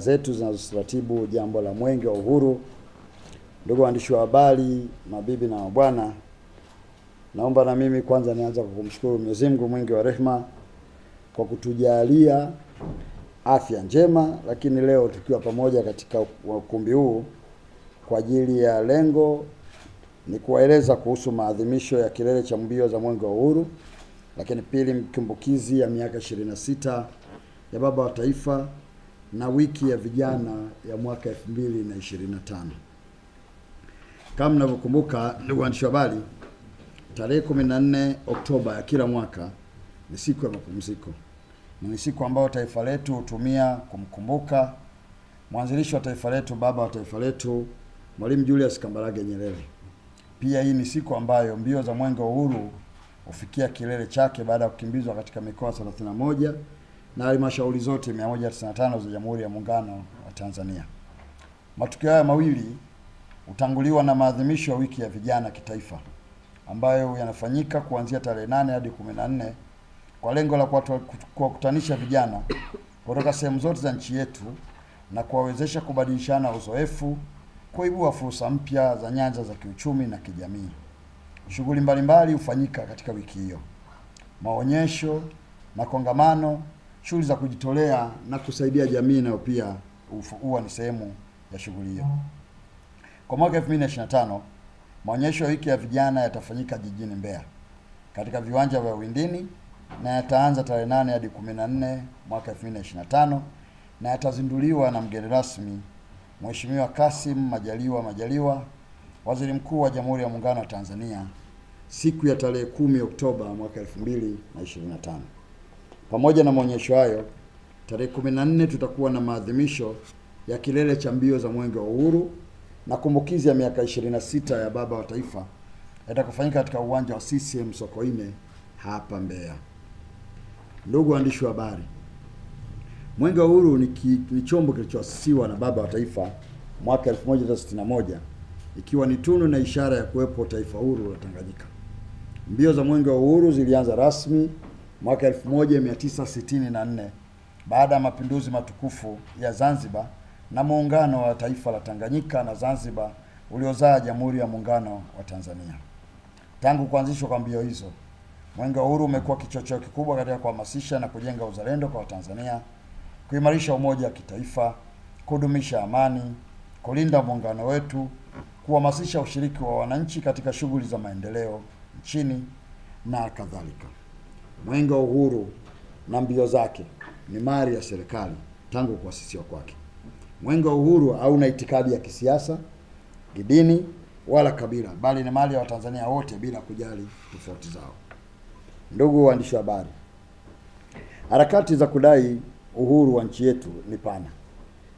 zetu zinazoratibu jambo la Mwenge wa Uhuru. Ndugu waandishi wa habari, mabibi na mabwana, naomba na mimi kwanza nianze kwa kumshukuru Mwenyezi Mungu mwingi wa rehema kwa kutujalia afya njema, lakini leo tukiwa pamoja katika ukumbi huu kwa ajili ya lengo ni kuwaeleza kuhusu maadhimisho ya kilele cha mbio za Mwenge wa Uhuru, lakini pili mkumbukizi ya miaka 26 ya Baba wa Taifa na wiki ya vijana ya mwaka 2025. Kama mnavyokumbuka ndugu waandishi wa habari, tarehe 14 Oktoba ya kila mwaka ni siku ya mapumziko. Ni siku ambayo taifa letu hutumia kumkumbuka mwanzilishi wa taifa letu, baba wa taifa letu, Mwalimu Julius Kambarage Nyerere. Pia hii ni siku ambayo mbio za Mwenge wa Uhuru hufikia kilele chake baada ya kukimbizwa katika mikoa 31 na halmashauri zote 195 za Jamhuri ya Muungano wa Tanzania. Matukio haya mawili hutanguliwa na maadhimisho ya wiki ya vijana kitaifa ambayo yanafanyika kuanzia tarehe 8 hadi 14 kwa lengo la kuwakutanisha vijana kutoka sehemu zote za nchi yetu na kuwawezesha kubadilishana uzoefu, kuibua fursa mpya za nyanja za kiuchumi na kijamii. Shughuli mbalimbali hufanyika katika wiki hiyo: maonyesho na kongamano, shughuli za kujitolea na kusaidia jamii, nayo pia huwa ni sehemu ya shughuli hiyo. Kwa mwaka 2025, maonyesho ya wiki ya vijana yatafanyika jijini Mbeya katika viwanja vya Windini na yataanza tarehe 8 hadi 14 mwaka 2025 na yatazinduliwa na mgeni rasmi Mheshimiwa Kassim Majaliwa, Waziri Mkuu wa Jamhuri ya Muungano wa Tanzania, siku ya tarehe 10 Oktoba mwaka 2025. Pamoja na maonyesho hayo, tarehe 14 tutakuwa na maadhimisho ya kilele cha mbio za Mwenge wa Uhuru na kumbukizi ya miaka 26 ya Baba wa Taifa yatakufanyika katika uwanja wa CCM Sokoine hapa Mbeya. Ndugu waandishi wa habari, Mwenge wa Uhuru ni chombo kilichoasisiwa na Baba wa Taifa mwaka 1961 ikiwa ni tunu na ishara ya kuwepo taifa huru la Tanganyika. Mbio za Mwenge wa Uhuru zilianza rasmi mwaka 1964 baada ya mapinduzi matukufu ya Zanzibar na muungano wa taifa la Tanganyika na Zanzibar uliozaa Jamhuri ya Muungano wa Tanzania. Tangu kuanzishwa kwa mbio hizo, Mwenge wa Uhuru umekuwa kichocheo kikubwa katika kuhamasisha na kujenga uzalendo kwa Watanzania, kuimarisha umoja wa kitaifa, kudumisha amani, kulinda muungano wetu, kuhamasisha ushiriki wa wananchi katika shughuli za maendeleo nchini na kadhalika. Mwenge wa Uhuru na mbio zake ni mali ya serikali tangu kuasisiwa kwake. Mwenge wa Uhuru hauna itikadi ya kisiasa, kidini wala kabila, bali ni mali ya Watanzania wote bila kujali tofauti zao. Ndugu waandishi wa habari, harakati za kudai uhuru wa nchi yetu ni pana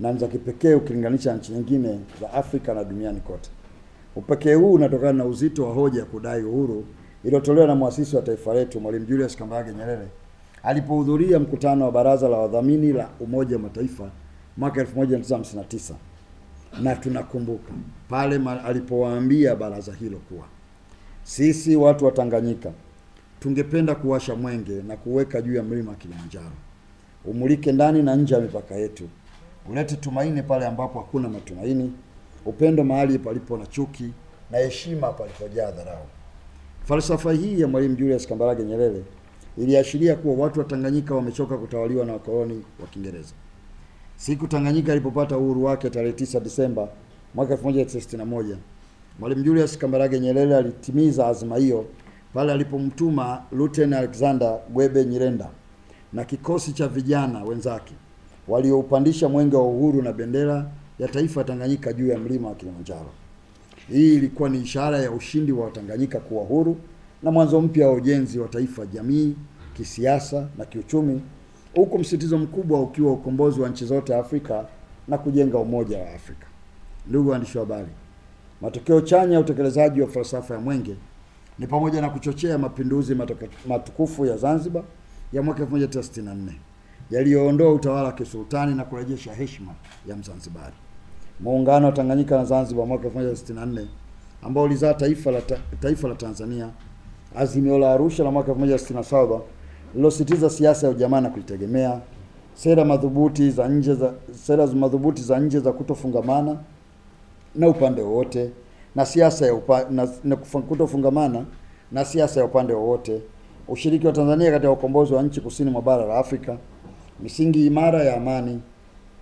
na za kipekee ukilinganisha nchi nyingine za Afrika na duniani kote. Upekee huu unatokana na uzito wa hoja ya kudai uhuru iliyotolewa na muasisi wa taifa letu Mwalimu Julius Kambarage Nyerere alipohudhuria mkutano wa Baraza la Wadhamini la Umoja wa Mataifa mwaka 1959. Na tunakumbuka pale alipowaambia baraza hilo kuwa sisi watu wa Tanganyika tungependa kuwasha mwenge na kuweka juu ya mlima Kilimanjaro, umulike ndani na nje ya mipaka yetu, ulete tumaini pale ambapo hakuna matumaini, upendo mahali palipo na chuki, na heshima palipojaa dharau. Falsafa hii ya Mwalimu Julius Kambarage Nyerere iliashiria kuwa watu wa Tanganyika wamechoka kutawaliwa na wakoloni wa Kiingereza. Siku Tanganyika ilipopata uhuru wake tarehe 9 Disemba mwaka 1961, Mwalimu Julius Kambarage Nyerere alitimiza azma hiyo pale alipomtuma Lieutenant Alexander Gwebe Nyirenda na kikosi cha vijana wenzake walioupandisha mwenge wa uhuru na bendera ya taifa Tanganyika juu ya mlima wa Kilimanjaro. Hii ilikuwa ni ishara ya ushindi wa Tanganyika kuwa huru na mwanzo mpya wa ujenzi wa taifa jamii, kisiasa na kiuchumi, huku msitizo mkubwa ukiwa ukombozi wa nchi zote Afrika na kujenga umoja wa Afrika. Ndugu waandishi wa habari, matokeo chanya ya utekelezaji wa falsafa ya mwenge ni pamoja na kuchochea mapinduzi matukufu ya Zanzibar ya mwaka 1964 yaliyoondoa utawala wa kisultani na kurejesha heshima ya Mzanzibari. Muungano wa Tanganyika na Zanzibar mwaka 1964 ambao ulizaa taifa la Tanzania. Azimio la Arusha la mwaka 1967 lililosisitiza siasa ya ujamaa na kujitegemea, sera madhubuti za nje za kutofungamana na upande wowote na siasa ya kutofungamana na siasa ya upande wowote, ushiriki wa Tanzania katika ukombozi wa nchi kusini mwa bara la Afrika, misingi imara ya amani,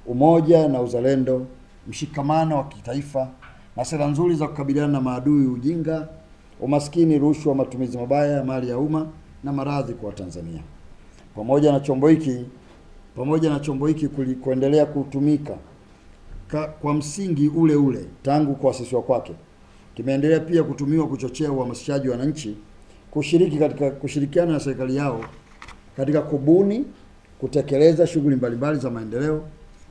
umoja na uzalendo, mshikamano wa kitaifa na sera nzuri za kukabiliana na maadui, ujinga, umaskini, rushwa, matumizi mabaya ya mali ya umma na maradhi kwa Tanzania. Pamoja na chombo hiki kuendelea kutumika kwa msingi ule ule tangu kuasisiwa kwake, kimeendelea pia kutumiwa kuchochea uhamasishaji wa wananchi kushirikiana na serikali yao katika kubuni, kutekeleza shughuli mbalimbali za maendeleo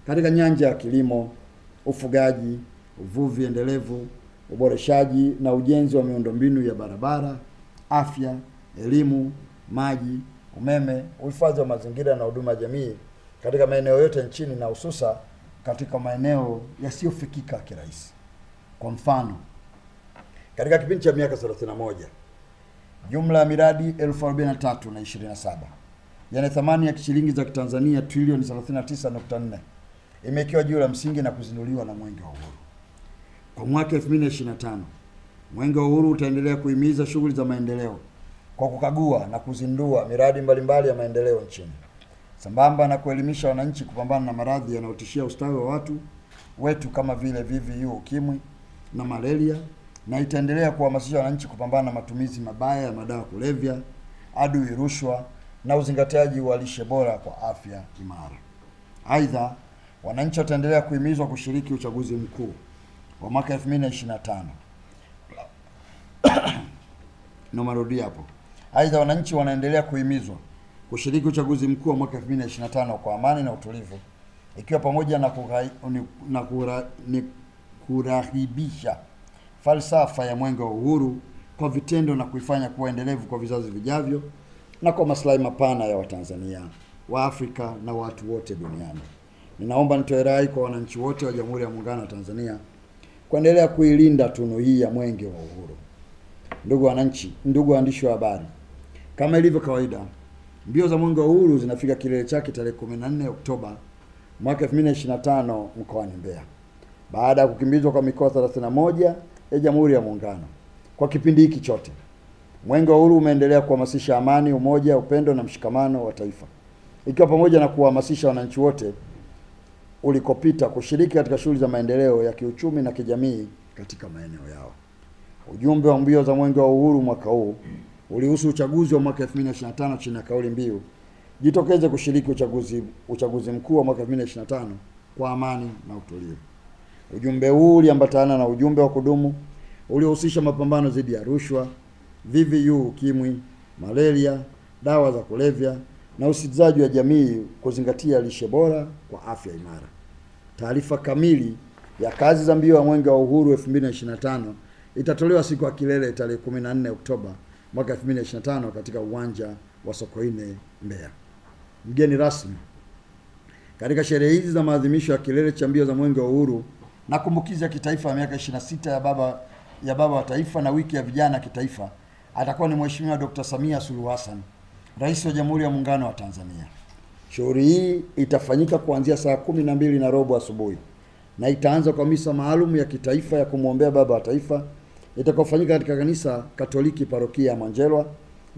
katika nyanja ya kilimo, ufugaji, uvuvi endelevu, uboreshaji na ujenzi wa miundombinu ya barabara, afya, elimu, maji, umeme, uhifadhi wa mazingira na huduma ya jamii katika maeneo yote nchini na hususa katika maeneo yasiyofikika kirahisi. Kwa mfano, katika kipindi cha miaka 31, jumla ya miradi 1043.27 yenye thamani ya shilingi za Kitanzania trilioni 39.4 imekiwa juu la msingi na kuzinduliwa na Mwenge wa Uhuru. Kwa mwaka 2025, Mwenge wa Uhuru utaendelea kuhimiza shughuli za maendeleo kwa kukagua na kuzindua miradi mbalimbali ya maendeleo nchini, sambamba na kuelimisha wananchi kupambana na maradhi yanayotishia ustawi wa watu wetu kama vile VVU, ukimwi na malaria, na itaendelea kuhamasisha wananchi kupambana na matumizi mabaya ya madawa kulevya, adui rushwa na uzingatiaji wa lishe bora kwa afya imara. Aidha, wananchi wataendelea kuhimizwa kushiriki uchaguzi mkuu wa mwaka 2025. Nomarudia hapo. Aidha, wananchi wanaendelea kuhimizwa kushiriki uchaguzi mkuu wa mwaka 2025 kwa amani na utulivu, ikiwa pamoja na kurahibisha falsafa ya Mwenge wa Uhuru kwa vitendo na kuifanya kuwa endelevu kwa vizazi vijavyo na kwa maslahi mapana ya Watanzania, wa Afrika na watu wote duniani. Ninaomba nitoe rai kwa wananchi wote wa Jamhuri ya Muungano wa Tanzania kuendelea kuilinda tunu hii ya Mwenge wa Uhuru. Ndugu wananchi, ndugu waandishi wa habari, kama ilivyo kawaida, mbio za Mwenge wa Uhuru zinafika kilele chake tarehe 14 Oktoba mwaka 2025 mkoani Mbeya, baada ya kukimbizwa kwa mikoa 31 ya Jamhuri ya Muungano. Kwa kipindi hiki chote, Mwenge wa Uhuru umeendelea kuhamasisha amani, umoja, upendo na mshikamano wa taifa, ikiwa pamoja na kuhamasisha wananchi wote ulikopita kushiriki katika shughuli za maendeleo ya kiuchumi na kijamii katika maeneo yao. Ujumbe wa mbio za Mwenge wa Uhuru mwaka huu ulihusu uchaguzi wa mwaka 2025 chini ya kauli mbiu jitokeze kushiriki uchaguzi mkuu wa mwaka 2025 kwa amani na utulivu. Ujumbe huu uliambatana na ujumbe wa kudumu uliohusisha mapambano dhidi ya rushwa, VVU, ukimwi, malaria, dawa za kulevya na usitizaji wa jamii kuzingatia lishe bora kwa afya imara. Taarifa kamili ya kazi za mbio ya Mwenge wa Uhuru 2025 itatolewa siku ya kilele tarehe 14 Oktoba mwaka 2025 katika uwanja wa Sokoine, Mbeya. Mgeni rasmi katika sherehe hizi za maadhimisho ya kilele cha mbio za Mwenge wa Uhuru na kumbukizi ya kitaifa ya miaka 26 ya baba wa taifa na wiki ya vijana kitaifa atakuwa ni Mheshimiwa Dr. Samia Suluhu Hassan, Rais wa Jamhuri ya Muungano wa Tanzania. Shughuli hii itafanyika kuanzia saa 12:15 asubuhi na itaanza kwa misa maalum ya kitaifa ya kumwombea baba wa taifa itakayofanyika katika kanisa Katoliki parokia ya Manjelwa,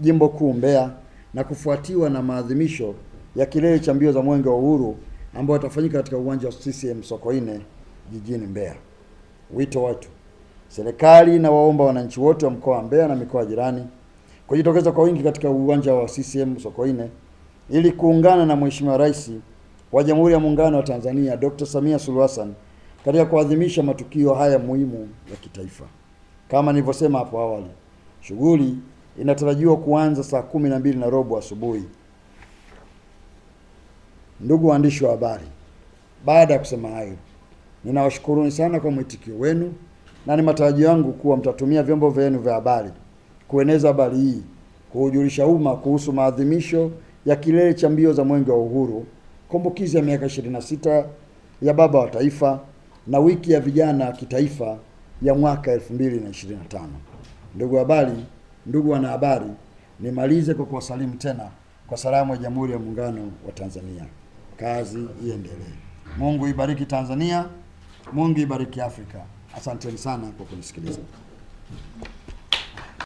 Jimbo Kuu Mbeya, na kufuatiwa na maadhimisho ya kilele cha mbio za Mwenge wa Uhuru ambao yatafanyika katika uwanja wa CCM Sokoine jijini Mbeya. Wito wetu, serikali na waomba wananchi wote wa mkoa wa Mbeya na mikoa jirani kujitokeza kwa wingi katika uwanja wa CCM Sokoine ili kuungana na Mheshimiwa Rais wa Jamhuri ya Muungano wa Tanzania Dr. Samia Suluhu Hassan katika kuadhimisha matukio haya muhimu ya kitaifa. Kama nilivyosema hapo awali, shughuli inatarajiwa kuanza saa 12:15 asubuhi. Ndugu waandishi wa habari, baada ya kusema hayo, ninawashukuruni sana kwa mwitikio wenu na ni matarajio yangu kuwa mtatumia vyombo vyenu vya habari kueneza habari hii, kuujulisha umma kuhusu maadhimisho ya kilele cha mbio za Mwenge wa Uhuru, kumbukizi ya miaka 26 ya baba wa taifa na wiki ya vijana kitaifa ya mwaka 2025. Ndugu wanahabari, nimalize kwa kuwasalimu tena kwa salamu ya Jamhuri ya Muungano wa Tanzania. kazi iendelee. Mungu ibariki Tanzania, Mungu ibariki Afrika. Asanteni sana kwa kunisikiliza.